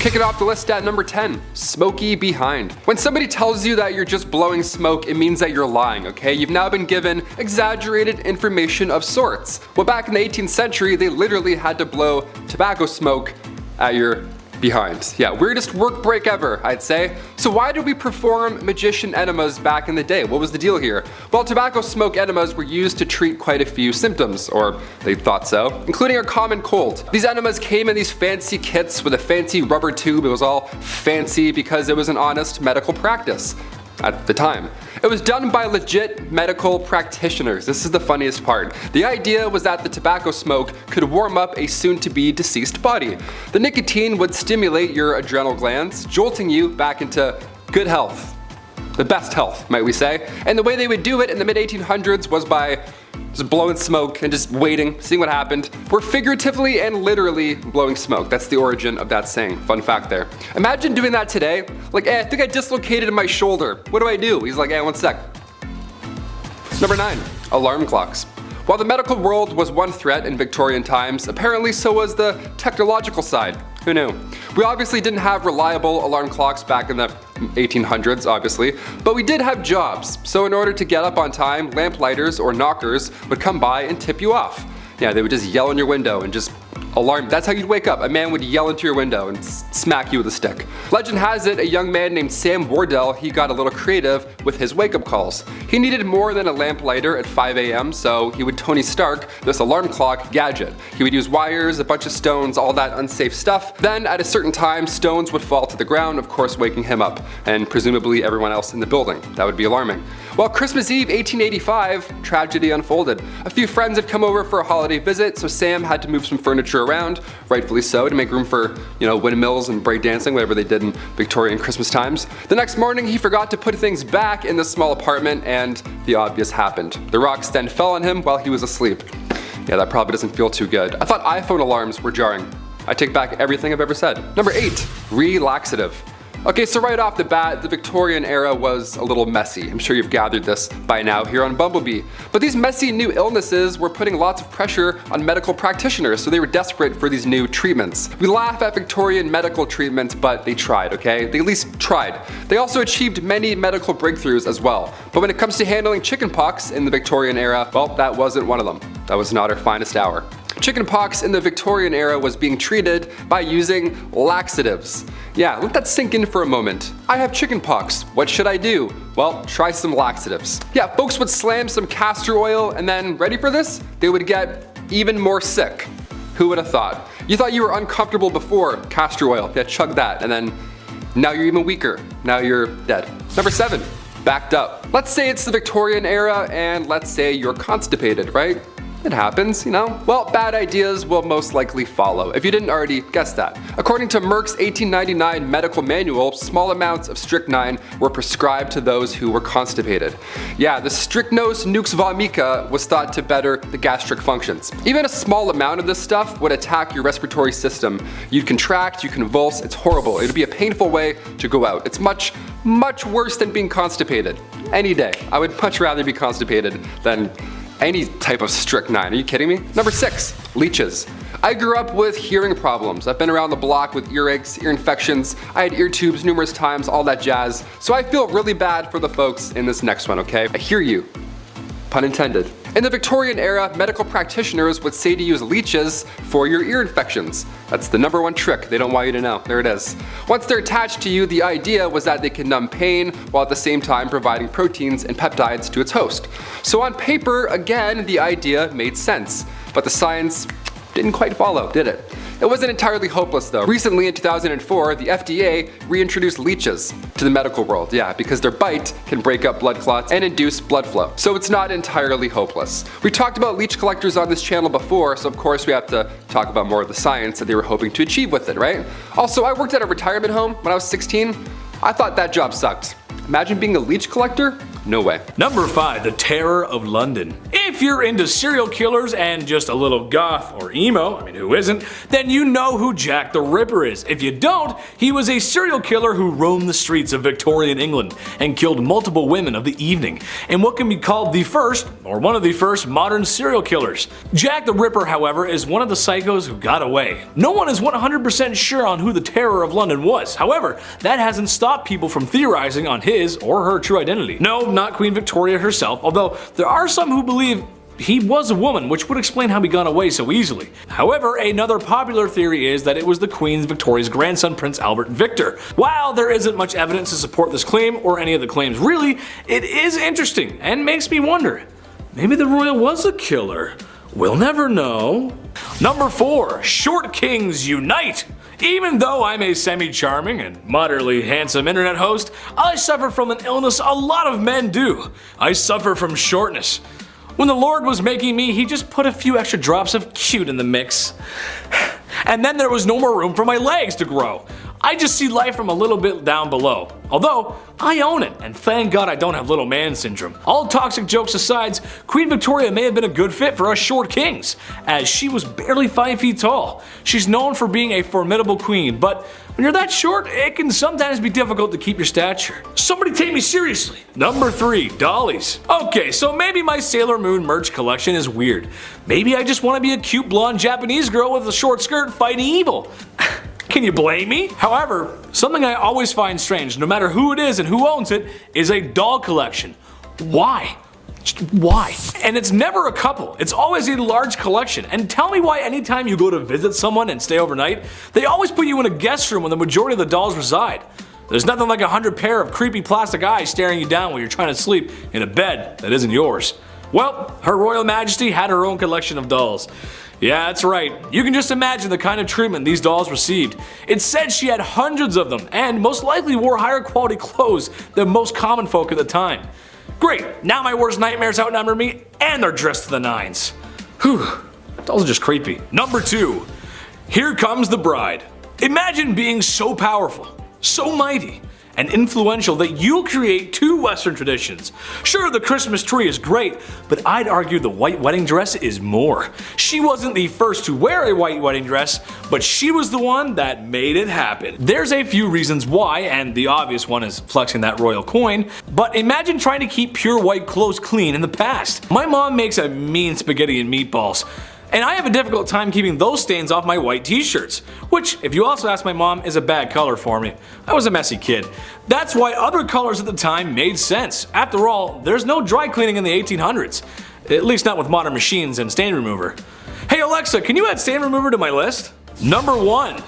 Kicking off the list at number 10, smoky behind. When somebody tells you that you're just blowing smoke, it means that you're lying, okay? You've now been given exaggerated information of sorts. Well, back in the 18th century, they literally had to blow tobacco smoke at your behind. Yeah, weirdest work break ever, I'd say. So why did we perform magician enemas back in the day? What was the deal here? Well, tobacco smoke enemas were used to treat quite a few symptoms, or they thought so, including a common cold. These enemas came in these fancy kits with a fancy rubber tube. It was all fancy because it was an honest medical practice at the time. It was done by legit medical practitioners. This is the funniest part. The idea was that the tobacco smoke could warm up a soon-to-be deceased body. The nicotine would stimulate your adrenal glands, jolting you back into good health. The best health, might we say. And the way they would do it in the mid-1800s was by just blowing smoke and just waiting, seeing what happened. We're figuratively and literally blowing smoke. That's the origin of that saying. Fun fact there. Imagine doing that today. Like, I think I dislocated my shoulder. What do I do? He's like, one sec. Number 9, alarm clocks. While the medical world was one threat in Victorian times, apparently so was the technological side. Who knew? We obviously didn't have reliable alarm clocks back in the 1800s, obviously, but we did have jobs. So in order to get up on time, lamplighters or knockers would come by and tip you off. Yeah, they would just yell in your window and just alarm. That's how you'd wake up. A man would yell into your window and smack you with a stick. Legend has it, a young man named Sam Wardell, he got a little creative with his wake-up calls. He needed more than a lamplighter at 5 a.m., so he would Tony Stark this alarm clock gadget. He would use wires, a bunch of stones, all that unsafe stuff. Then at a certain time, stones would fall to the ground, of course waking him up, and presumably everyone else in the building. That would be alarming. Well, Christmas Eve 1885, tragedy unfolded. A few friends had come over for a holiday visit, so Sam had to move some furniture around, rightfully so, to make room for, windmills and breakdancing, whatever they did in Victorian Christmas times. The next morning, he forgot to put things back in the small apartment, and the obvious happened. The rocks then fell on him while he was asleep. Yeah, that probably doesn't feel too good. I thought iPhone alarms were jarring. I take back everything I've ever said. Number 8, relaxative. Okay, so right off the bat, the Victorian era was a little messy. I'm sure you've gathered this by now here on BumbleBee. But these messy new illnesses were putting lots of pressure on medical practitioners, so they were desperate for these new treatments. We laugh at Victorian medical treatments, but they tried, okay? They at least tried. They also achieved many medical breakthroughs as well. But when it comes to handling chickenpox in the Victorian era, well, that wasn't one of them. That was not our finest hour. Chickenpox in the Victorian era was being treated by using laxatives. Yeah, let that sink in for a moment. I have chickenpox. What should I do? Well, try some laxatives. Yeah, folks would slam some castor oil and then, ready for this? They would get even more sick. Who would have thought? You thought you were uncomfortable before castor oil. Yeah, chug that, and then now you're even weaker. Now you're dead. Number 7, backed up. Let's say it's the Victorian era and let's say you're constipated, right? It happens, Well, bad ideas will most likely follow, if you didn't already guess that. According to Merck's 1899 medical manual, small amounts of strychnine were prescribed to those who were constipated. Yeah, the strychnos nux vomica was thought to better the gastric functions. Even a small amount of this stuff would attack your respiratory system. You'd contract, you convulse, it's horrible. It would be a painful way to go out. It's much, much worse than being constipated. Any day. I would much rather be constipated than any type of strychnine. Are you kidding me? Number 6, leeches. I grew up with hearing problems. I've been around the block with earaches, ear infections. I had ear tubes numerous times, all that jazz. So I feel really bad for the folks in this next one, okay? I hear you. Pun intended. In the Victorian era, medical practitioners would say to use leeches for your ear infections. That's the number one trick they don't want you to know. There it is. Once they're attached to you, the idea was that they can numb pain while at the same time providing proteins and peptides to its host. So on paper, again, the idea made sense, but the science didn't quite follow, did it? It wasn't entirely hopeless though. Recently in 2004, the FDA reintroduced leeches to the medical world, because their bite can break up blood clots and induce blood flow. So it's not entirely hopeless. We talked about leech collectors on this channel before, so of course we have to talk about more of the science that they were hoping to achieve with it, right? Also, I worked at a retirement home when I was 16. I thought that job sucked. Imagine being a leech collector? No way. Number 5. The Terror of London. If you're into serial killers and just a little goth or emo, I mean who isn't, then you know who Jack the Ripper is. If you don't, he was a serial killer who roamed the streets of Victorian England and killed multiple women of the evening, in what can be called the first, or one of the first, modern serial killers. Jack the Ripper, however, is one of the psychos who got away. No one is 100% sure on who the Terror of London was. However, that hasn't stopped people from theorizing on his or her true identity. No, not Queen Victoria herself, although there are some who believe he was a woman, which would explain how he got away so easily. However, another popular theory is that it was the Queen Victoria's grandson, Prince Albert Victor. While there isn't much evidence to support this claim, or any of the claims really, it is interesting and makes me wonder, maybe the royal was a killer? We'll never know. Number 4. Short Kings Unite! Even though I'm a semi-charming and moderately handsome internet host, I suffer from an illness a lot of men do. I suffer from shortness. When the Lord was making me, he just put a few extra drops of cute in the mix. And then there was no more room for my legs to grow. I just see life from a little bit down below. Although, I own it, and thank God I don't have little man syndrome. All toxic jokes aside, Queen Victoria may have been a good fit for us short kings, as she was barely 5 feet tall. She's known for being a formidable queen, but when you're that short, it can sometimes be difficult to keep your stature. Somebody take me seriously. Number 3. Dollies. Okay, so maybe my Sailor Moon merch collection is weird. Maybe I just want to be a cute blonde Japanese girl with a short skirt fighting evil. Can you blame me? However, something I always find strange, no matter who it is and who owns it, is a doll collection. Why? Just why? And it's never a couple, it's always a large collection. And tell me why anytime you go to visit someone and stay overnight, they always put you in a guest room where the majority of the dolls reside. There's nothing like 100 pair of creepy plastic eyes staring you down while you're trying to sleep in a bed that isn't yours. Well, Her Royal Majesty had her own collection of dolls. Yeah, that's right. You can just imagine the kind of treatment these dolls received. It said she had hundreds of them, and most likely wore higher quality clothes than most common folk at the time. Great, now my worst nightmares outnumber me, and they're dressed to the nines. Whew, dolls are just creepy. Number 2. Here Comes the Bride. Imagine being so powerful, so mighty, and influential that you'll create 2 Western traditions. Sure, the Christmas tree is great, but I'd argue the white wedding dress is more. She wasn't the first to wear a white wedding dress, but she was the one that made it happen. There's a few reasons why, and the obvious one is flexing that royal coin, but imagine trying to keep pure white clothes clean in the past. My mom makes a mean spaghetti and meatballs, and I have a difficult time keeping those stains off my white t-shirts, which, if you also ask my mom, is a bad color for me. I was a messy kid. That's why other colors at the time made sense. After all, there's no dry cleaning in the 1800s. At least not with modern machines and stain remover. Hey Alexa, can you add stain remover to my list? Number 1.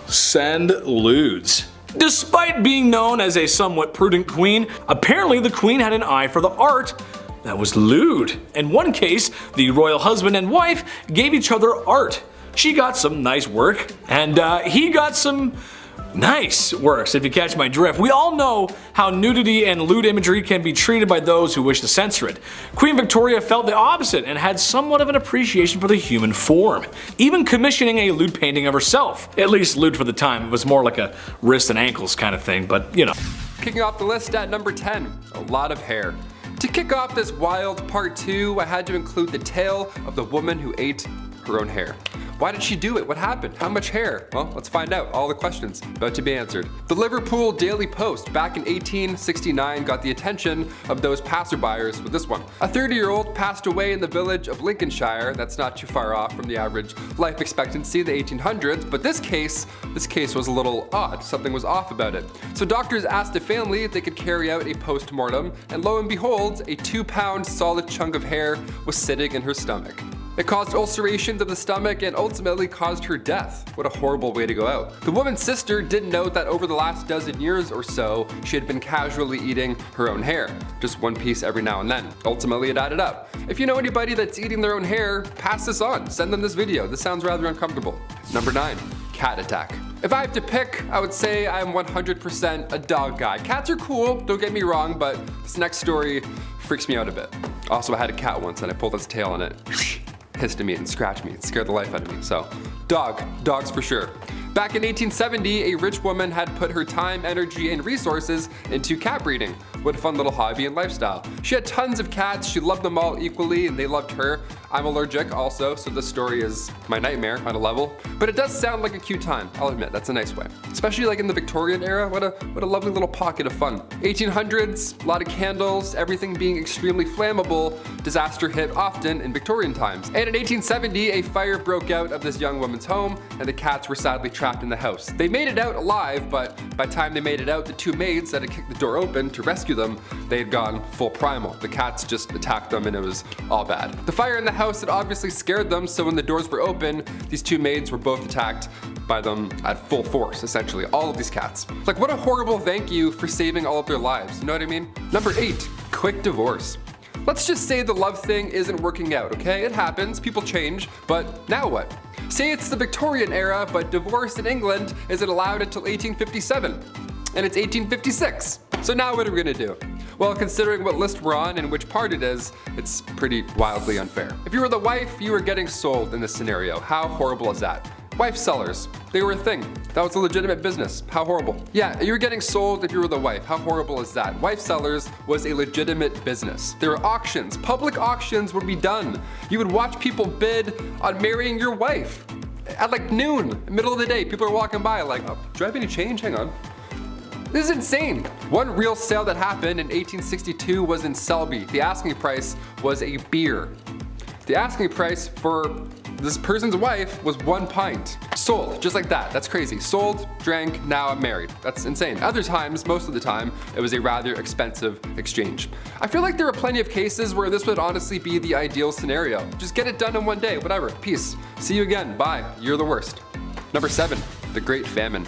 Send lewds. Despite being known as a somewhat prudent queen, apparently the queen had an eye for the art that was lewd. In one case, the royal husband and wife gave each other art. She got some nice work, and he got some nice works, if you catch my drift. We all know how nudity and lewd imagery can be treated by those who wish to censor it. Queen Victoria felt the opposite and had somewhat of an appreciation for the human form, even commissioning a lewd painting of herself. At least lewd for the time, it was more like a wrists and ankles kind of thing, but you know. Kicking off the list at number 10, a lot of hair. To kick off this wild part 2, I had to include the tale of the woman who ate her own hair. Why did she do it? What happened? How much hair? Well, let's find out. All the questions about to be answered. The Liverpool Daily Post back in 1869 got the attention of those passerbyers with this one. A 30-year-old passed away in the village of Lincolnshire. That's not too far off from the average life expectancy in the 1800s, but this case was a little odd. Something was off about it. So doctors asked the family if they could carry out a post-mortem, and lo and behold, a 2-pound solid chunk of hair was sitting in her stomach. It caused ulcerations of the stomach and ultimately caused her death. What a horrible way to go out. The woman's sister did note that over the last dozen years or so, she had been casually eating her own hair, just one piece every now and then. Ultimately, it added up. If you know anybody that's eating their own hair, pass this on. Send them this video. This sounds rather uncomfortable. Number 9, cat attack. If I have to pick, I would say I'm 100% a dog guy. Cats are cool, don't get me wrong, but this next story freaks me out a bit. Also, I had a cat once and I pulled its tail and it hissed at me and scratched me. It scared the life out of me. So, dogs for sure. Back in 1870, a rich woman had put her time, energy, and resources into cat breeding. what a fun little hobby and lifestyle. She had tons of cats, she loved them all equally and they loved her. I'm allergic also, so this story is my nightmare on a level. But it does sound like a cute time, I'll admit, that's a nice way. Especially like in the Victorian era, what a lovely little pocket of fun. 1800s, a lot of candles, everything being extremely flammable, disaster hit often in Victorian times. And in 1870, a fire broke out of this young woman's home and the cats were sadly trapped in the house. They made it out alive, but by the time they made it out, the two maids that had kicked the door open to rescue them, they had gone full primal. The cats just attacked them and it was all bad. The fire in the house had obviously scared them, so when the doors were open, these two maids were both attacked by them at full force, essentially, all of these cats. Like, what a horrible thank you for saving all of their lives, you know what I mean? Number 8, quick divorce. Let's just say the love thing isn't working out, okay? It happens, people change, but now what? Say it's the Victorian era, but divorce in England isn't allowed until 1857, and it's 1856. So now what are we gonna do? Well, considering what list we're on and which part it is, it's pretty wildly unfair. If you were the wife, you were getting sold in this scenario. How horrible is that? Wife sellers, they were a thing. That was a legitimate business. How horrible. Yeah, you were getting sold if you were the wife. How horrible is that? Wife sellers was a legitimate business. There were auctions. Public auctions would be done. You would watch people bid on marrying your wife. At like noon, middle of the day, people are walking by like, oh, do I have any change? Hang on. This is insane. One real sale that happened in 1862 was in Selby. The asking price was a beer. The asking price for this person's wife was 1 pint. Sold, just like that. That's crazy. Sold, drank, now I'm married. That's insane. Other times, most of the time, it was a rather expensive exchange. I feel like there are plenty of cases where this would honestly be the ideal scenario. Just get it done in one day, whatever. Peace. See you again. Bye. You're the worst. Number 7, the Great Famine.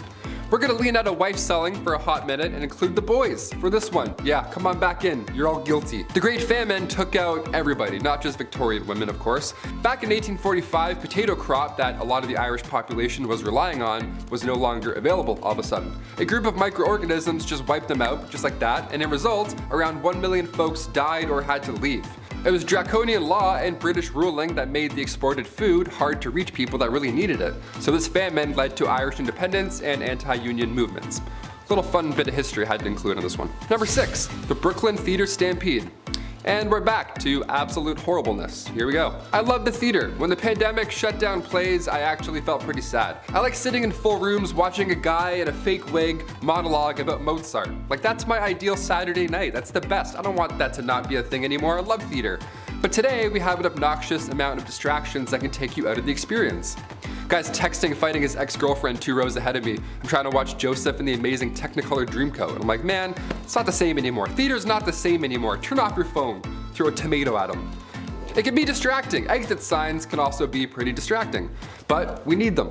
We're gonna lean out of wife selling for a hot minute and include the boys for this one. Yeah, come on back in, you're all guilty. The Great Famine took out everybody, not just Victorian women, of course. Back in 1845, potato crop that a lot of the Irish population was relying on was no longer available all of a sudden. A group of microorganisms just wiped them out, just like that, and in result, around 1 million folks died or had to leave. It was draconian law and British ruling that made the exported food hard to reach people that really needed it. So this famine led to Irish independence and anti-union movements. Little fun bit of history I had to include on this one. Number 6, the Brooklyn Theater Stampede. And we're back to absolute horribleness. Here we go. I love the theater. When the pandemic shut down plays, I actually felt pretty sad. I like sitting in full rooms watching a guy in a fake wig monologue about Mozart. Like, that's my ideal Saturday night. That's the best. I don't want that to not be a thing anymore. I love theater. But today we have an obnoxious amount of distractions that can take you out of the experience. Guy's texting, fighting his ex-girlfriend 2 rows ahead of me. I'm trying to watch Joseph in the amazing Technicolor Dreamcoat. I'm like, man, it's not the same anymore. Theater's not the same anymore. Turn off your phone. Throw a tomato at him. It can be distracting. Exit signs can also be pretty distracting. But we need them.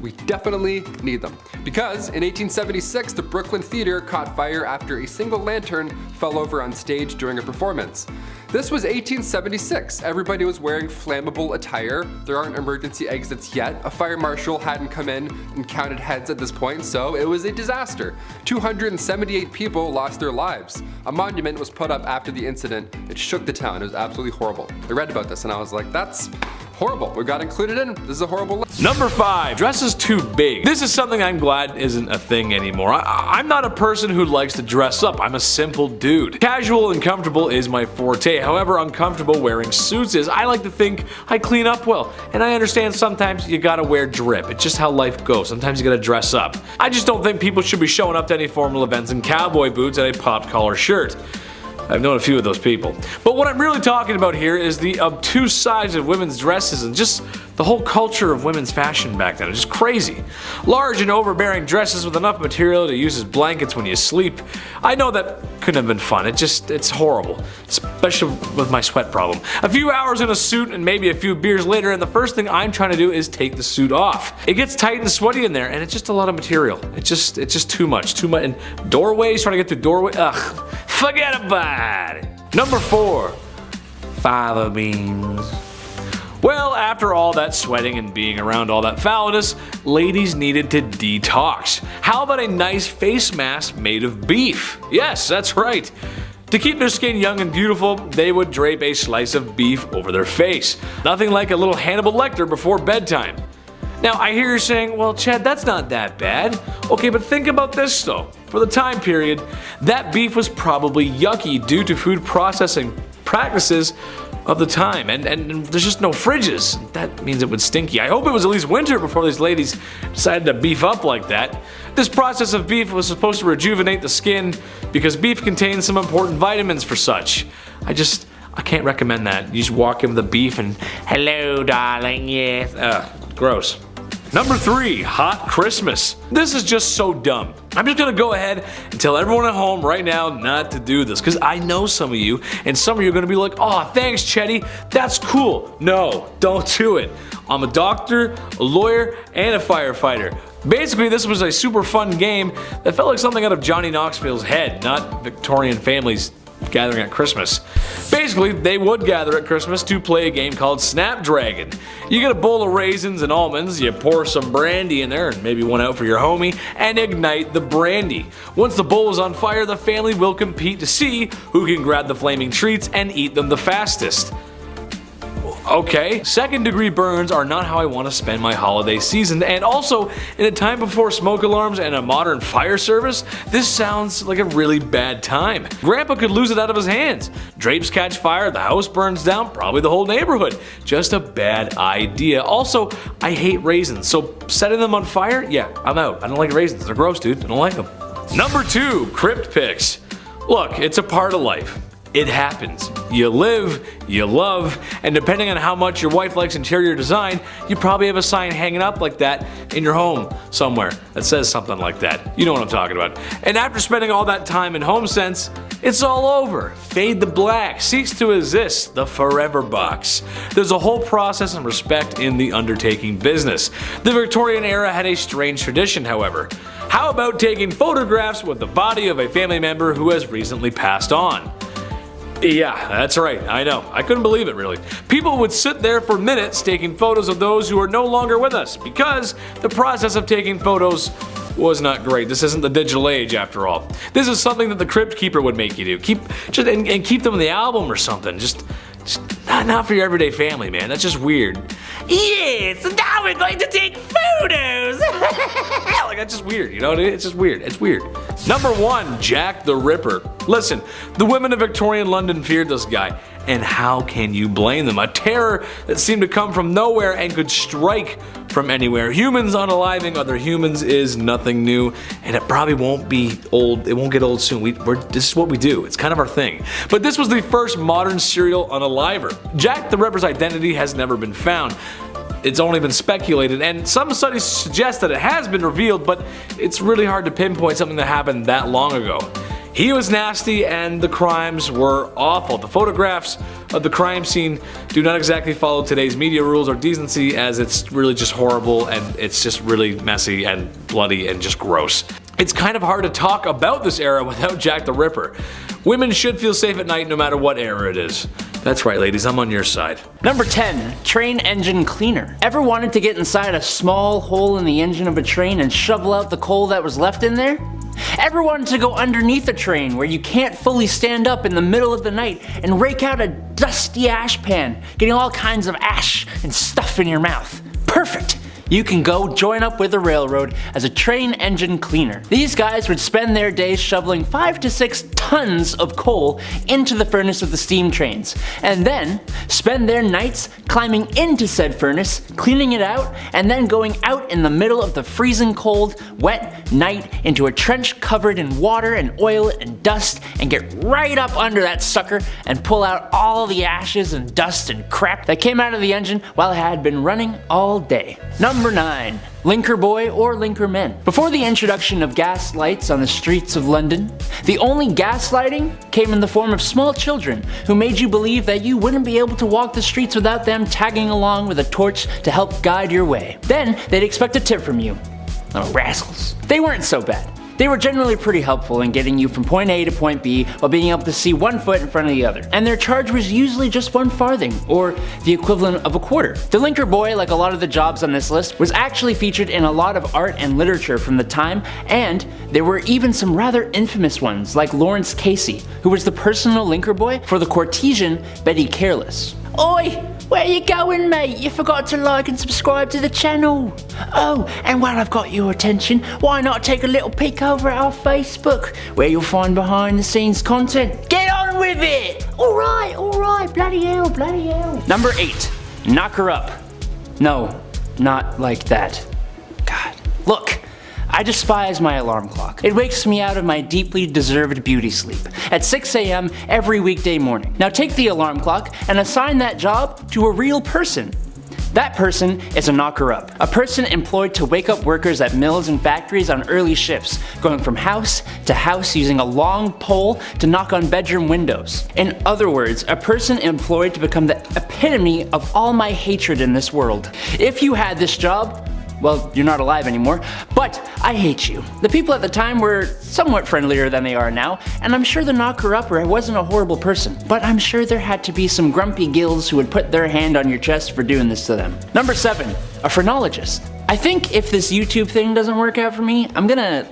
We definitely need them. Because in 1876, the Brooklyn Theater caught fire after a single lantern fell over on stage during a performance. This was 1876. Everybody was wearing flammable attire. There aren't emergency exits yet. A fire marshal hadn't come in and counted heads at this point, so it was a disaster. 278 people lost their lives. A monument was put up after the incident. It shook the town. It was absolutely horrible. I read about this and I was like, that's horrible. We got included in. This is a horrible list. Number 5, dresses too big. This is something I'm glad isn't a thing anymore. I'm not a person who likes to dress up. I'm a simple dude. Casual and comfortable is my forte. However uncomfortable wearing suits is, I like to think I clean up well. And I understand sometimes you gotta wear drip. It's just how life goes. Sometimes you gotta dress up. I just don't think people should be showing up to any formal events in cowboy boots and a popped collar shirt. I've known a few of those people. But what I'm really talking about here is the obtuse size of women's dresses and just the whole culture of women's fashion back then. It's just crazy. Large and overbearing dresses with enough material to use as blankets when you sleep. I know that couldn't have been fun. It's horrible. Especially with my sweat problem. A few hours in a suit and maybe a few beers later, and the first thing I'm trying to do is take the suit off. It gets tight and sweaty in there, and it's just a lot of material. It's just too much. And doorways, trying to get through doorway. Ugh. Forget about it. Number 4, fava beans. Well, after all that sweating and being around all that foulness, ladies needed to detox. How about a nice face mask made of beef? Yes, that's right. To keep their skin young and beautiful, they would drape a slice of beef over their face. Nothing like a little Hannibal Lecter before bedtime. Now, I hear you saying, well, Chad, that's not that bad. Okay, but think about this though. for the time period, that beef was probably yucky due to food processing practices of the time, and there's just no fridges. That means it was stinky. I hope it was at least winter before these ladies decided to beef up like that. This process of beef was supposed to rejuvenate the skin because beef contains some important vitamins for such. I can't recommend that. You just walk in with the beef and, hello darling, yes. Gross. Number 3, hot Christmas. This is just so dumb. I'm just gonna go ahead and tell everyone at home right now not to do this, because I know some of you, and some of you are gonna be like, oh, thanks, Chetty, that's cool. No, don't do it. I'm a doctor, a lawyer, and a firefighter. Basically, this was a super fun game that felt like something out of Johnny Knoxville's head, not Victorian families gathering at Christmas. Basically, they would gather at Christmas to play a game called Snapdragon. You get a bowl of raisins and almonds, you pour some brandy in there, and maybe one out for your homie, and ignite the brandy. Once the bowl is on fire, the family will compete to see who can grab the flaming treats and eat them the fastest. Okay, second-degree burns are not how I want to spend my holiday season, and also, in a time before smoke alarms and a modern fire service, this sounds like a really bad time. Grandpa could lose it out of his hands. Drapes catch fire, the house burns down, probably the whole neighborhood. Just a bad idea. Also, I hate raisins, so setting them on fire? Yeah, I'm out. I don't like raisins. They're gross, dude. I don't like them. Number 2, crypt pics. Look, it's a part of life. It happens. You live, you love, and depending on how much your wife likes interior design, you probably have a sign hanging up like that in your home somewhere that says something like that. You know what I'm talking about. And after spending all that time in HomeSense, it's all over. Fade to black, cease to exist, the forever box. There's a whole process and respect in the undertaking business. The Victorian era had a strange tradition, however. How about taking photographs with the body of a family member who has recently passed on? Yeah, that's right, I know. I couldn't believe it, really. People would sit there for minutes taking photos of those who are no longer with us because the process of taking photos was not great. This isn't the digital age, after all. This is something that the crypt keeper would make you do. Keep them in the album or something. Just not for your everyday family, man. That's just weird. Yes, now we're going to take photos. Like, that's just weird, you know? It's just weird. It's weird. Number 1, Jack the Ripper. Listen, the women of Victorian London feared this guy, and how can you blame them? A terror that seemed to come from nowhere and could strike from anywhere. Humans unaliving other humans is nothing new, and it probably won't be old. It won't get old soon. This is what we do. It's kind of our thing. But this was the first modern serial unaliver. Jack the Ripper's identity has never been found. It's only been speculated, and some studies suggest that it has been revealed, but it's really hard to pinpoint something that happened that long ago. He was nasty and the crimes were awful. The photographs of the crime scene do not exactly follow today's media rules or decency, as it's really just horrible and it's just really messy and bloody and just gross. It's kind of hard to talk about this era without Jack the Ripper. Women should feel safe at night no matter what era it is. That's right, ladies, I'm on your side. Number 10, train engine cleaner. Ever wanted to get inside a small hole in the engine of a train and shovel out the coal that was left in there? Ever wanted to go underneath a train where you can't fully stand up in the middle of the night and rake out a dusty ash pan, getting all kinds of ash and stuff in your mouth? Perfect! You can go join up with the railroad as a train engine cleaner. These guys would spend their days shoveling 5 to 6 tons of coal into the furnace of the steam trains, and then spend their nights climbing into said furnace, cleaning it out, and then going out in the middle of the freezing cold, wet night into a trench covered in water and oil and dust, and get right up under that sucker and pull out all the ashes and dust and crap that came out of the engine while it had been running all day. Number 9. Linker boy or linker men. Before the introduction of gas lights on the streets of London, the only gaslighting came in the form of small children who made you believe that you wouldn't be able to walk the streets without them tagging along with a torch to help guide your way. Then they'd expect a tip from you. Oh, rascals. They weren't so bad. They were generally pretty helpful in getting you from point A to point B while being able to see one foot in front of the other. And their charge was usually just 1 farthing, or the equivalent of a quarter. The linker boy, like a lot of the jobs on this list, was actually featured in a lot of art and literature from the time, and there were even some rather infamous ones, like Lawrence Casey, who was the personal linker boy for the courtesan Betty Careless. Oi! Where you going, mate? You forgot to like and subscribe to the channel. Oh, and while I've got your attention, why not take a little peek over at our Facebook, where you'll find behind the scenes content. Get on with it! Alright, bloody hell. Number 8, knock her up. No, not like that. God. Look, I despise my alarm clock. It wakes me out of my deeply deserved beauty sleep at 6 a.m. every weekday morning. Now take the alarm clock and assign that job to a real person. That person is a knocker-up, a person employed to wake up workers at mills and factories on early shifts, going from house to house using a long pole to knock on bedroom windows. In other words, a person employed to become the epitome of all my hatred in this world. If you had this job, well, you're not alive anymore, but I hate you. The people at the time were somewhat friendlier than they are now, and I'm sure the knocker-upper wasn't a horrible person, but I'm sure there had to be some grumpy gills who would put their hand on your chest for doing this to them. Number 7, a phrenologist. I think if this YouTube thing doesn't work out for me, I'm gonna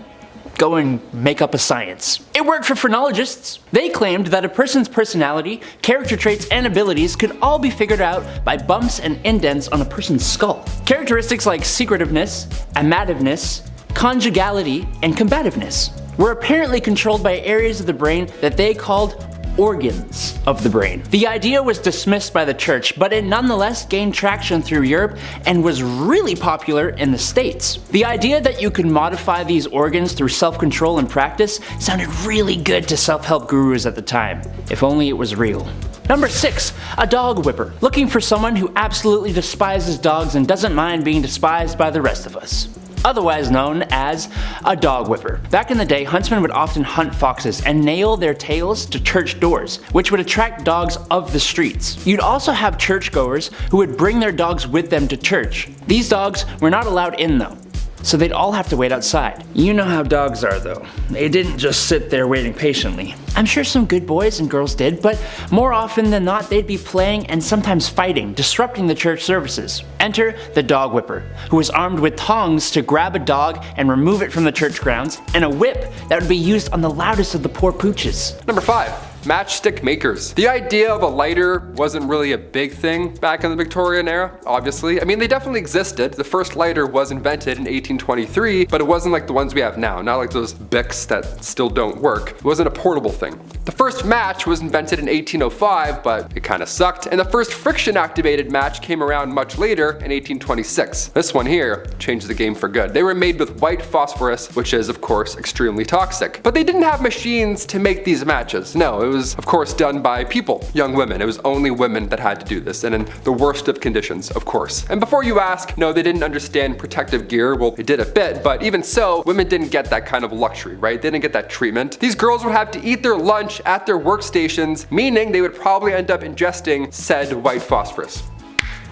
go and make up a science. It worked for phrenologists. They claimed that a person's personality, character traits, and abilities could all be figured out by bumps and indents on a person's skull. Characteristics like secretiveness, amativeness, conjugality, and combativeness were apparently controlled by areas of the brain that they called organs of the brain. The idea was dismissed by the church, but it nonetheless gained traction through Europe and was really popular in the States. The idea that you could modify these organs through self-control and practice sounded really good to self-help gurus at the time. If only it was real. Number 6, a dog whipper. Looking for someone who absolutely despises dogs and doesn't mind being despised by the rest of us. Otherwise known as a dog whipper. Back in the day, huntsmen would often hunt foxes and nail their tails to church doors, which would attract dogs of the streets. You'd also have churchgoers who would bring their dogs with them to church. These dogs were not allowed in though, so they'd all have to wait outside. You know how dogs are though. They didn't just sit there waiting patiently. I'm sure some good boys and girls did, but more often than not they'd be playing and sometimes fighting, disrupting the church services. Enter the dog whipper, who was armed with tongs to grab a dog and remove it from the church grounds, and a whip that would be used on the loudest of the poor pooches. Number 5. Matchstick makers. The idea of a lighter wasn't really a big thing back in the Victorian era, obviously. I mean, they definitely existed. The first lighter was invented in 1823, but it wasn't like the ones we have now, not like those Bics that still don't work. It wasn't a portable thing. The first match was invented in 1805, but it kind of sucked, and the first friction-activated match came around much later in 1826. This one here changed the game for good. They were made with white phosphorus, which is, of course, extremely toxic. But they didn't have machines to make these matches. No, it was, of course, done by people, young women. It was only women that had to do this, and in the worst of conditions, of course. And before you ask, no, they didn't understand protective gear. Well, they did a bit, but even so, women didn't get that kind of luxury, right? They didn't get that treatment. These girls would have to eat their lunch at their workstations, meaning they would probably end up ingesting said white phosphorus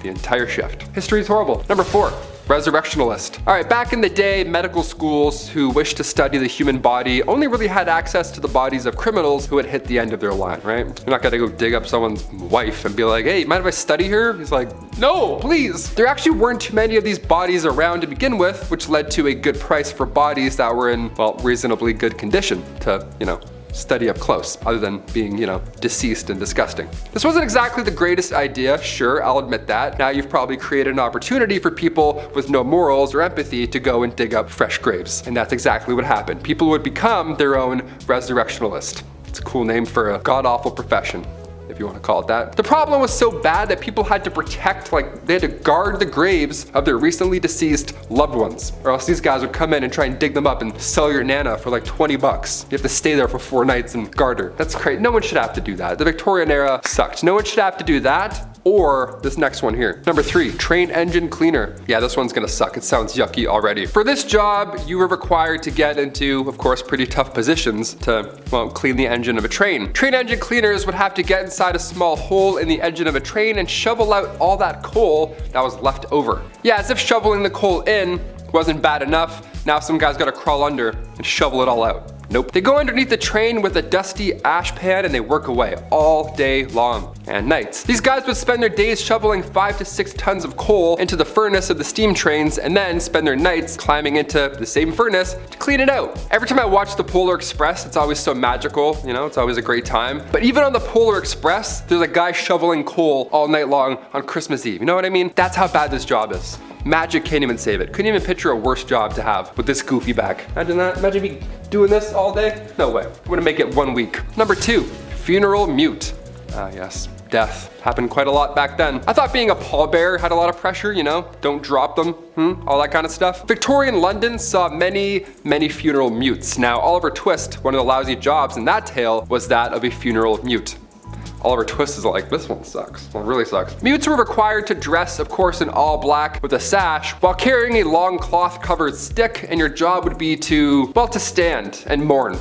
the entire shift. History is horrible. Number 4. Resurrectionalist. Alright, back in the day, medical schools who wished to study the human body only really had access to the bodies of criminals who had hit the end of their line, right? You're not gonna go dig up someone's wife and be like, hey, mind if I study her? He's like, no, please. There actually weren't too many of these bodies around to begin with, which led to a good price for bodies that were in, well, reasonably good condition to, study up close, other than being, deceased and disgusting. This wasn't exactly the greatest idea, sure, I'll admit that. Now you've probably created an opportunity for people with no morals or empathy to go and dig up fresh graves. And that's exactly what happened. People would become their own resurrectionalist. It's a cool name for a god-awful profession, if you want to call it that. The problem was so bad that people had to protect, they had to guard the graves of their recently deceased loved ones, or else these guys would come in and try and dig them up and sell your nana for like 20 bucks. You have to stay there for 4 nights and guard her. That's crazy. No one should have to do that. The Victorian era sucked. No one should have to do that, or this next one here. Number 3, train engine cleaner. Yeah, this one's gonna suck. It sounds yucky already. For this job, you were required to get into, of course, pretty tough positions to, well, clean the engine of a train. Train engine cleaners would have to get inside a small hole in the engine of a train and shovel out all that coal that was left over. Yeah, as if shoveling the coal in wasn't bad enough, now some guy's gotta crawl under and shovel it all out. Nope. They go underneath the train with a dusty ash pan and they work away all day long and nights. These guys would spend their days shoveling 5 to 6 tons of coal into the furnace of the steam trains and then spend their nights climbing into the same furnace to clean it out. Every time I watch the Polar Express, it's always so magical, you know, it's always a great time. But even on the Polar Express, there's a guy shoveling coal all night long on Christmas Eve. You know what I mean? That's how bad this job is. Magic can't even save it. Couldn't even picture a worse job to have with this goofy back. Imagine that. Imagine me doing this all day. No way. I'm gonna make it 1 week. Number 2, funeral mute. Ah, yes. Death. Happened quite a lot back then. I thought being a pallbearer had a lot of pressure, you know? Don't drop them, all that kind of stuff. Victorian London saw many funeral mutes. Now, Oliver Twist, one of the lousy jobs in that tale, was that of a funeral mute. Oliver Twist is like, this one sucks. Well, it really sucks. Mutes were required to dress, of course, in all black with a sash while carrying a long cloth covered stick, and your job would be to, well, to stand and mourn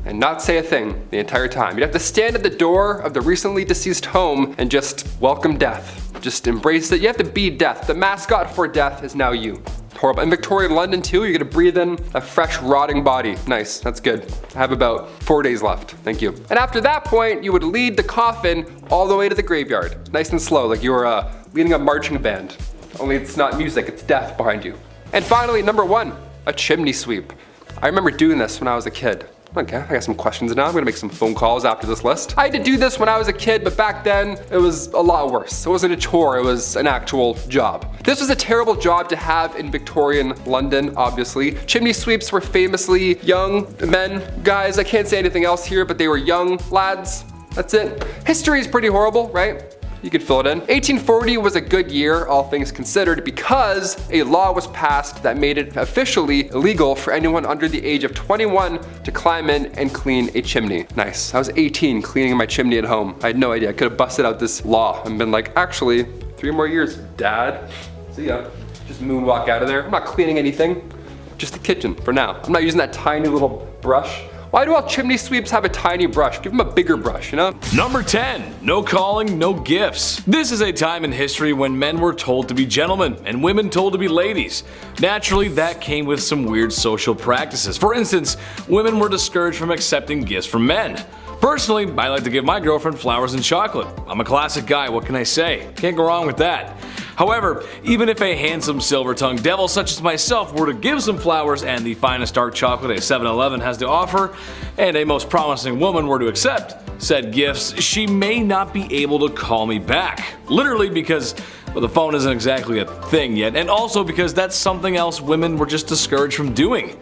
and not say a thing the entire time. You'd have to stand at the door of the recently deceased home and just welcome death. Just embrace it. You have to be death. The mascot for death is now you. Horrible. In Victorian London too, you're gonna breathe in a fresh, rotting body. Nice, that's good. I have about 4 days left, thank you. And after that point, you would lead the coffin all the way to the graveyard. Nice and slow, like you were leading a marching band. Only it's not music, it's death behind you. And finally, number 1, a chimney sweep. I remember doing this when I was a kid. Okay, I got some questions now. I'm gonna make some phone calls after this list. I had to do this when I was a kid, but back then it was a lot worse. It wasn't a chore, it was an actual job. This was a terrible job to have in Victorian London, obviously. Chimney sweeps were famously young men, guys. I can't say anything else here, but they were young lads. That's it. History is pretty horrible, right? You could fill it in. 1840 was a good year, all things considered, because a law was passed that made it officially illegal for anyone under the age of 21 to climb in and clean a chimney. Nice. I was 18 cleaning my chimney at home. I had no idea. I could have busted out this law and been like, actually, 3 more years, Dad. See ya. Just moonwalk out of there. I'm not cleaning anything. Just the kitchen for now. I'm not using that tiny little brush. Why do all chimney sweeps have a tiny brush? Give them a bigger brush, you know? Number 10, no calling, no gifts. This is a time in history when men were told to be gentlemen and women told to be ladies. Naturally, that came with some weird social practices. For instance, women were discouraged from accepting gifts from men. Personally, I like to give my girlfriend flowers and chocolate. I'm a classic guy, what can I say? Can't go wrong with that. However, even if a handsome silver-tongued devil such as myself were to give some flowers and the finest dark chocolate a 7-Eleven has to offer, and a most promising woman were to accept said gifts, she may not be able to call me back. Literally because, well, the phone isn't exactly a thing yet, and also because that's something else women were just discouraged from doing.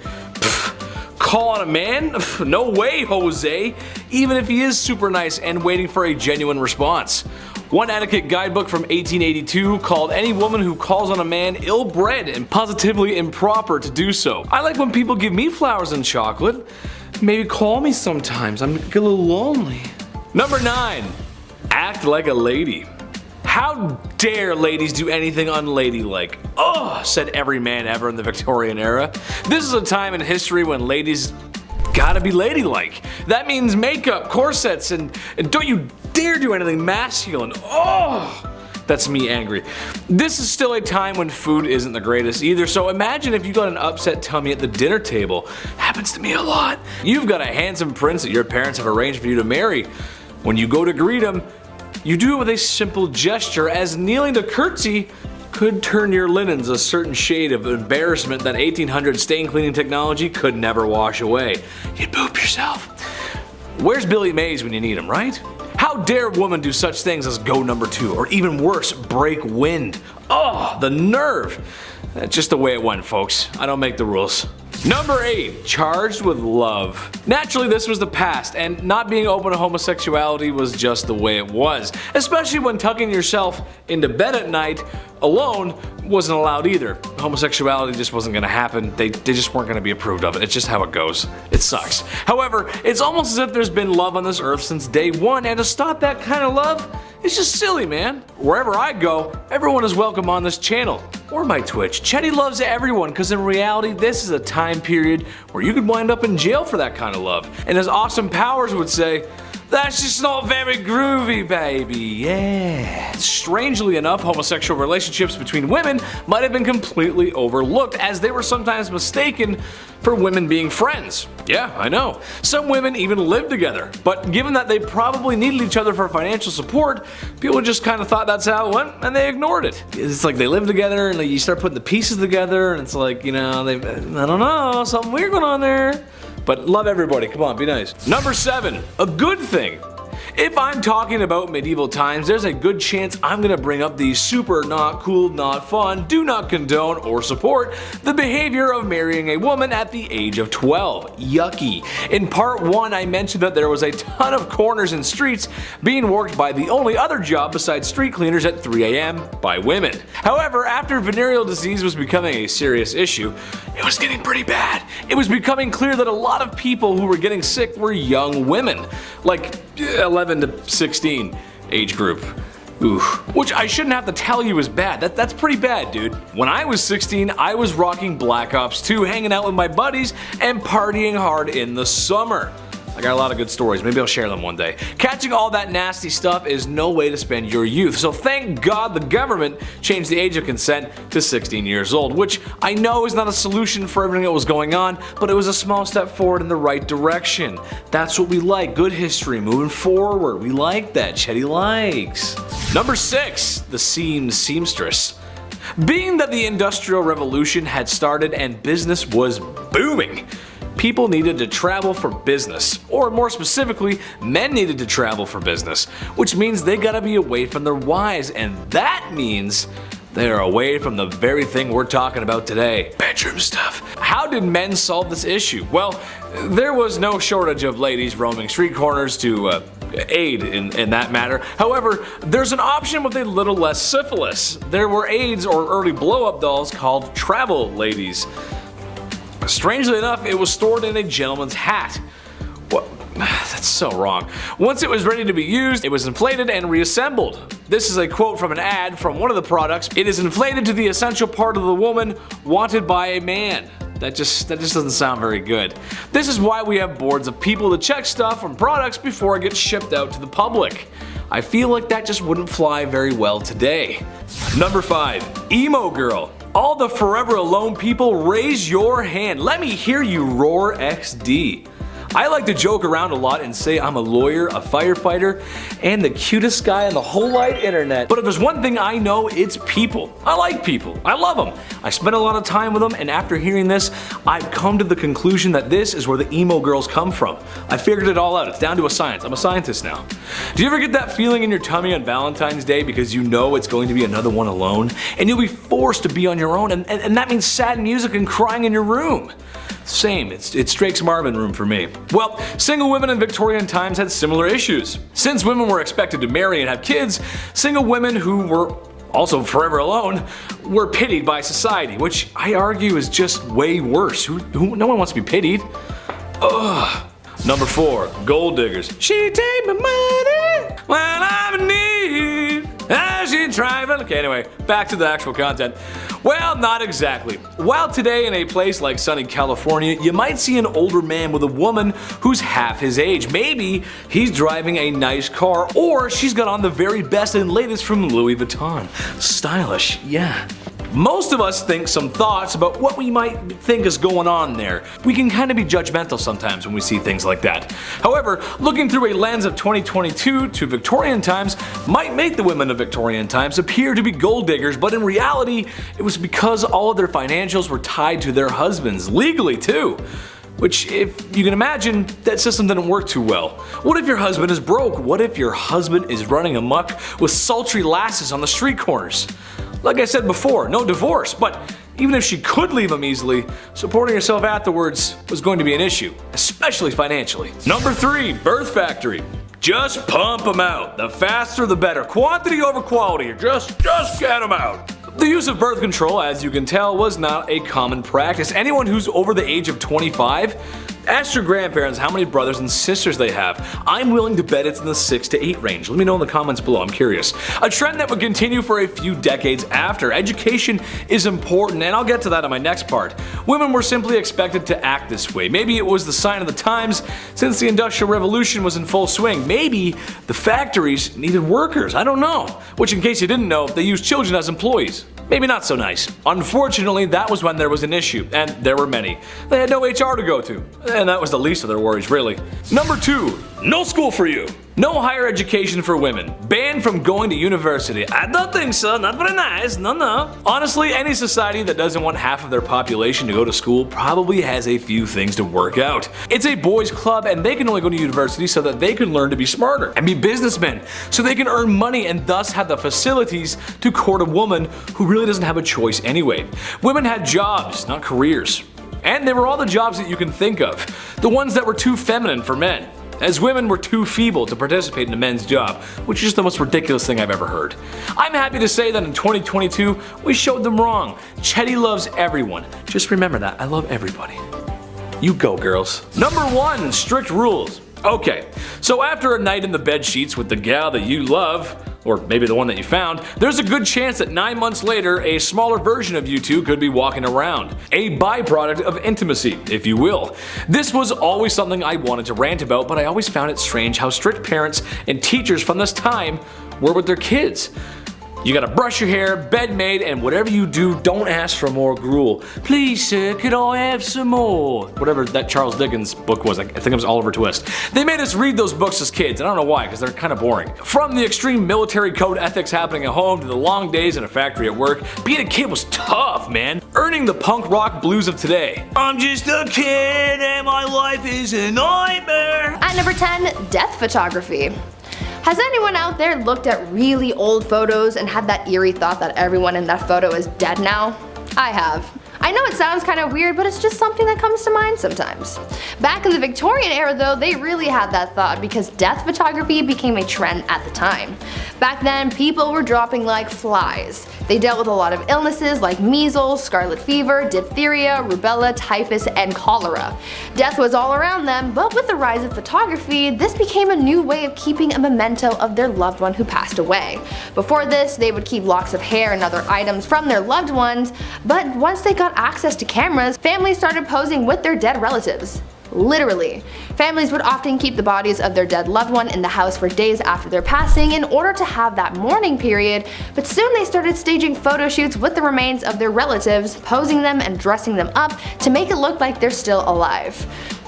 Call on a man? No way, Jose. Even if he is super nice and waiting for a genuine response. One etiquette guidebook from 1882 called any woman who calls on a man ill-bred and positively improper to do so. I like when people give me flowers and chocolate. Maybe call me sometimes, I'm a little lonely. Number 9, act like a lady. How dare ladies do anything unladylike? Oh, said every man ever in the Victorian era. This is a time in history when ladies gotta be ladylike. That means makeup, corsets, and don't you dare do anything masculine. Oh, that's me angry. This is still a time when food isn't the greatest either, so imagine if you got an upset tummy at the dinner table. Happens to me a lot. You've got a handsome prince that your parents have arranged for you to marry. When you go to greet him, you do it with a simple gesture, as kneeling to curtsy could turn your linens a certain shade of embarrassment that 1800 stain cleaning technology could never wash away. You'd poop yourself. Where's Billy Mays when you need him, right? How dare a woman do such things as go number 2, or even worse, break wind? Oh, the nerve. That's just the way it went, folks. I don't make the rules. Number 8, charged with love. Naturally, this was the past, and not being open to homosexuality was just the way it was. Especially when tucking yourself into bed at night alone wasn't allowed either. Homosexuality just wasn't gonna happen. They just weren't gonna be approved of it. It's just how it goes. It sucks. However, it's almost as if there's been love on this earth since day one, and to stop that kind of love, it's just silly, man. Wherever I go, everyone is welcome on this channel. Or my Twitch. Chetty loves everyone, because in reality, this is a time period where you could wind up in jail for that kind of love. And as Austin Powers would say, That's just not very groovy, baby. Yeah. Strangely enough, homosexual relationships between women might have been completely overlooked, as they were sometimes mistaken for women being friends. Yeah, I know. Some women even lived together, but given that they probably needed each other for financial support, people just kind of thought that's how it went, and they ignored it. It's like they live together, and you start putting the pieces together, and it's like, you know, I don't know, something weird going on there. But love everybody, come on, be nice. Number 7, a good thing. If I'm talking about medieval times, there's a good chance I'm gonna bring up the super not cool, not fun, do not condone or support the behavior of marrying a woman at the age of 12. Yucky. In part 1, I mentioned that there was a ton of corners and streets being worked by the only other job besides street cleaners at 3 a.m. by women. However, after venereal disease was becoming a serious issue, it was getting pretty bad. It was becoming clear that a lot of people who were getting sick were young women, like 11 to 16 age group. Ooh. Which I shouldn't have to tell you is bad. That's pretty bad, dude. When I was 16, I was rocking Black Ops 2, hanging out with my buddies, and partying hard in the summer. I got a lot of good stories, maybe I'll share them one day. Catching all that nasty stuff is no way to spend your youth, so thank God the government changed the age of consent to 16 years old, which I know is not a solution for everything that was going on, but it was a small step forward in the right direction. That's what we like, good history, moving forward. We like that, Chetty likes. Number 6, the seamstress. Being that the Industrial Revolution had started and business was booming, people needed to travel for business, or more specifically, men needed to travel for business, which means they gotta be away from their wives, and that means they are away from the very thing we're talking about today, bedroom stuff. How did men solve this issue? Well, there was no shortage of ladies roaming street corners to aid in that matter. However, there's an option with a little less syphilis. There were aids or early blow-up dolls called travel ladies. Strangely enough, it was stored in a gentleman's hat. What? That's so wrong. Once it was ready to be used, it was inflated and reassembled. This is a quote from an ad from one of the products. It is inflated to the essential part of the woman wanted by a man. That just doesn't sound very good. This is why we have boards of people to check stuff from products before it gets shipped out to the public. I feel like that just wouldn't fly very well today. Number 5, emo girl. All the Forever Alone people, raise your hand. Let me hear you roar XD. I like to joke around a lot and say I'm a lawyer, a firefighter, and the cutest guy on the whole wide internet. But if there's one thing I know, it's people. I like people. I love them. I spend a lot of time with them, and after hearing this, I've come to the conclusion that this is where the emo girls come from. I figured it all out. It's down to a science. I'm a scientist now. Do you ever get that feeling in your tummy on Valentine's Day because you know it's going to be another one alone? And you'll be forced to be on your own, and that means sad music and crying in your room. Same, it's Drake's Marvin room for me. Well, single women in Victorian times had similar issues. Since women were expected to marry and have kids, single women who were also forever alone were pitied by society, which I argue is just way worse. No one wants to be pitied. Ugh. Number 4, gold diggers. She take my money when I'm in need. As she travel. Okay, anyway, back to the actual content. Well, not exactly. While today in a place like sunny California, you might see an older man with a woman who's half his age. Maybe he's driving a nice car, or she's got on the very best and latest from Louis Vuitton. Stylish, yeah. Most of us think some thoughts about what we might think is going on there. We can kind of be judgmental sometimes when we see things like that. However, looking through a lens of 2022 to Victorian times might make the women of Victorian times appear to be gold diggers, but in reality, it was because all of their financials were tied to their husbands, legally too. Which, if you can imagine, that system didn't work too well. What if your husband is broke? What if your husband is running amok with sultry lasses on the street corners? Like I said before, no divorce, but even if she could leave him easily, supporting herself afterwards was going to be an issue, especially financially. Number 3, birth factory. Just pump them out. The faster the better. Quantity over quality. Just get them out. The use of birth control, as you can tell, was not a common practice. Anyone who's over the age of 25 Ask your grandparents how many brothers and sisters they have. I'm willing to bet it's in the 6 to 8 range. Let me know in the comments below, I'm curious. A trend that would continue for a few decades after. Education is important, and I'll get to that in my next part. Women were simply expected to act this way. Maybe it was the sign of the times since the Industrial Revolution was in full swing. Maybe the factories needed workers, I don't know. Which, in case you didn't know, they used children as employees. Maybe not so nice. Unfortunately, that was when there was an issue, and there were many. They had no HR to go to, and that was the least of their worries, really. Number 2, no school for you. No higher education for women. Banned from going to university. I don't think so, not very nice, no. Honestly, any society that doesn't want half of their population to go to school probably has a few things to work out. It's a boys' club, and they can only go to university so that they can learn to be smarter and be businessmen, so they can earn money and thus have the facilities to court a woman who really doesn't have a choice anyway. Women had jobs, not careers. And they were all the jobs that you can think of. The ones that were too feminine for men, as women were too feeble to participate in a men's job, which is the most ridiculous thing I've ever heard. I'm happy to say that in 2022, we showed them wrong. Chetty loves everyone. Just remember that, I love everybody. You go, girls. Number 1, strict rules. Okay, so after a night in the bed sheets with the gal that you love, or maybe the one that you found, there's a good chance that 9 months later, a smaller version of you two could be walking around. A byproduct of intimacy, if you will. This was always something I wanted to rant about, but I always found it strange how strict parents and teachers from this time were with their kids. You gotta brush your hair, bed made, and whatever you do, don't ask for more gruel. Please sir, could I have some more? Whatever that Charles Dickens book was, I think it was Oliver Twist. They made us read those books as kids, and I don't know why, because they're kind of boring. From the extreme military code ethics happening at home to the long days in a factory at work, being a kid was tough, man. Earning the punk rock blues of today. I'm just a kid and my life is a nightmare. At number 10, death photography. Has anyone out there looked at really old photos and had that eerie thought that everyone in that photo is dead now? I have. I know it sounds kind of weird, but it's just something that comes to mind sometimes. Back in the Victorian era though, they really had that thought because death photography became a trend at the time. Back then, people were dropping like flies. They dealt with a lot of illnesses like measles, scarlet fever, diphtheria, rubella, typhus, and cholera. Death was all around them, but with the rise of photography, this became a new way of keeping a memento of their loved one who passed away. Before this, they would keep locks of hair and other items from their loved ones, but once they got access to cameras, families started posing with their dead relatives. Literally. Families would often keep the bodies of their dead loved one in the house for days after their passing in order to have that mourning period, but soon they started staging photo shoots with the remains of their relatives, posing them and dressing them up to make it look like they're still alive.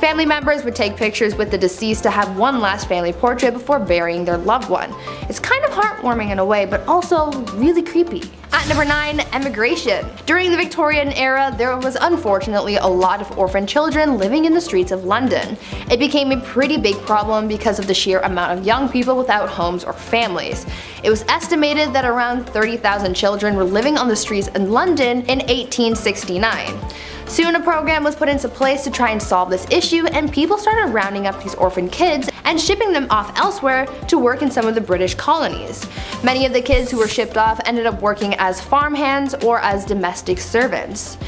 Family members would take pictures with the deceased to have one last family portrait before burying their loved one. It's kind of heartwarming in a way, but also really creepy. At number 9, emigration. During the Victorian era, there was unfortunately a lot of orphan children living in the streets of London. It became a pretty big problem because of the sheer amount of young people without homes or families. It was estimated that around 30,000 children were living on the streets in London in 1869. Soon a program was put into place to try and solve this issue, and people started rounding up these orphan kids and shipping them off elsewhere to work in some of the British colonies. Many of the kids who were shipped off ended up working as farmhands or as domestic servants.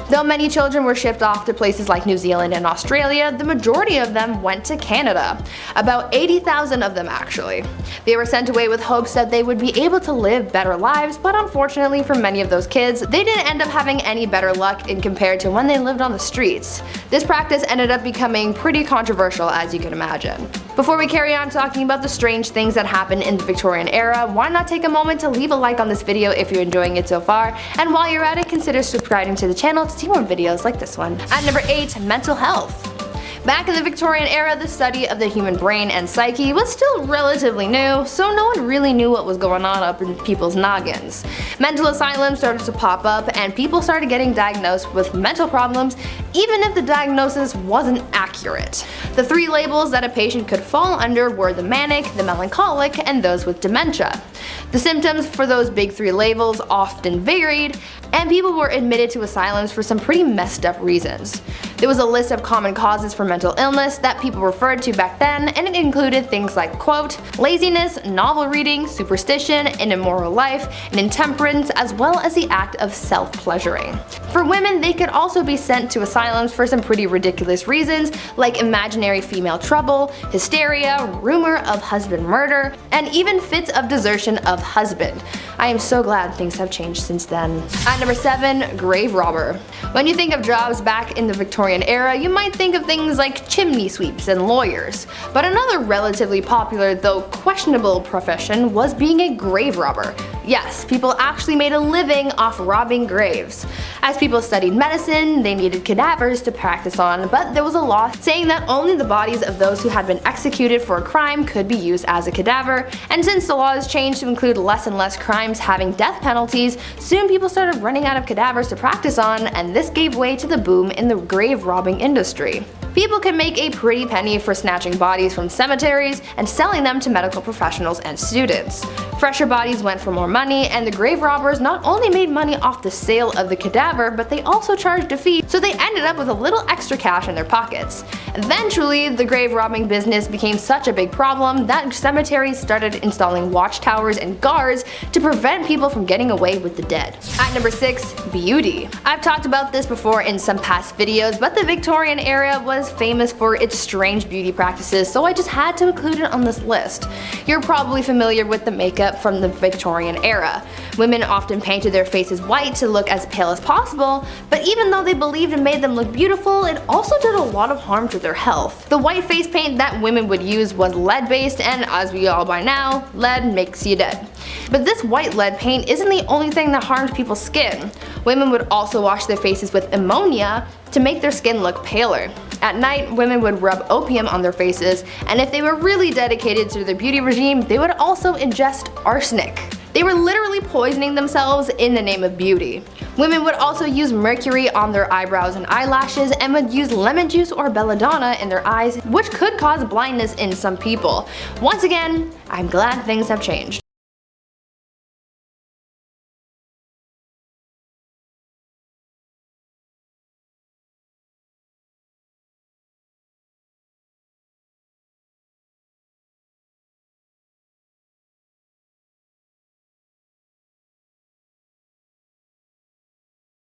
Though many children were shipped off to places like New Zealand and Australia, the majority of them went to Canada. About 80,000 of them actually. They were sent away with hopes that they would be able to live better lives, but unfortunately for many of those kids, they didn't end up having any better luck in compared to when they lived on the streets. This practice ended up becoming pretty controversial, as you can imagine. Before we carry on talking about the strange things that happened in the Victorian era, why not take a moment to leave a like on this video if you're enjoying it so far, and while you're at it, consider subscribing to the channel to see more videos like this one. At number 8, mental health. Back in the Victorian era, the study of the human brain and psyche was still relatively new, so no one really knew what was going on up in people's noggins. Mental asylums started to pop up, and people started getting diagnosed with mental problems even if the diagnosis wasn't accurate. The 3 labels that a patient could fall under were the manic, the melancholic, and those with dementia. The symptoms for those big 3 labels often varied, and people were admitted to asylums for some pretty messed up reasons. There was a list of common causes for mental illness that people referred to back then, and it included things like, quote, laziness, novel reading, superstition, an immoral life, and intemperance, as well as the act of self-pleasuring. For women, they could also be sent to asylums for some pretty ridiculous reasons, like imaginary female trouble, hysteria, rumor of husband murder, and even fits of desertion of husband. I am so glad things have changed since then. At number 7, grave robber. When you think of jobs back in the Victorian era, you might think of things like chimney sweeps and lawyers. But another relatively popular, though questionable profession was being a grave robber. Yes, people actually made a living off robbing graves. As people studied medicine, they needed cadavers to practice on, but there was a law saying that only the bodies of those who had been executed for a crime could be used as a cadaver, and since the laws changed to include less and less crimes having death penalties, soon people started running out of cadavers to practice on, and this gave way to the boom in the grave robbing industry. People could make a pretty penny for snatching bodies from cemeteries and selling them to medical professionals and students. Fresher bodies went for more money, and the grave robbers not only made money off the sale of the cadaver, but they also charged a fee, so they ended up with a little extra cash in their pockets. Eventually, the grave robbing business became such a big problem that cemeteries started installing watchtowers and guards to prevent people from getting away with the dead. At number 6, beauty. I've talked about this before in some past videos, but the Victorian era was famous for its strange beauty practices, so I just had to include it on this list. You're probably familiar with the makeup from the Victorian era. Women often painted their faces white to look as pale as possible, but even though they believed it made them look beautiful, it also did a lot of harm to their health. The white face paint that women would use was lead based, and as we all by now, lead makes you dead. But this white lead paint isn't the only thing that harmed people's skin. Women would also wash their faces with ammonia to make their skin look paler. At night, women would rub opium on their faces, and if they were really dedicated to their beauty regime, they would also ingest arsenic. They were literally poisoning themselves in the name of beauty. Women would also use mercury on their eyebrows and eyelashes, and would use lemon juice or belladonna in their eyes, which could cause blindness in some people. Once again, I'm glad things have changed.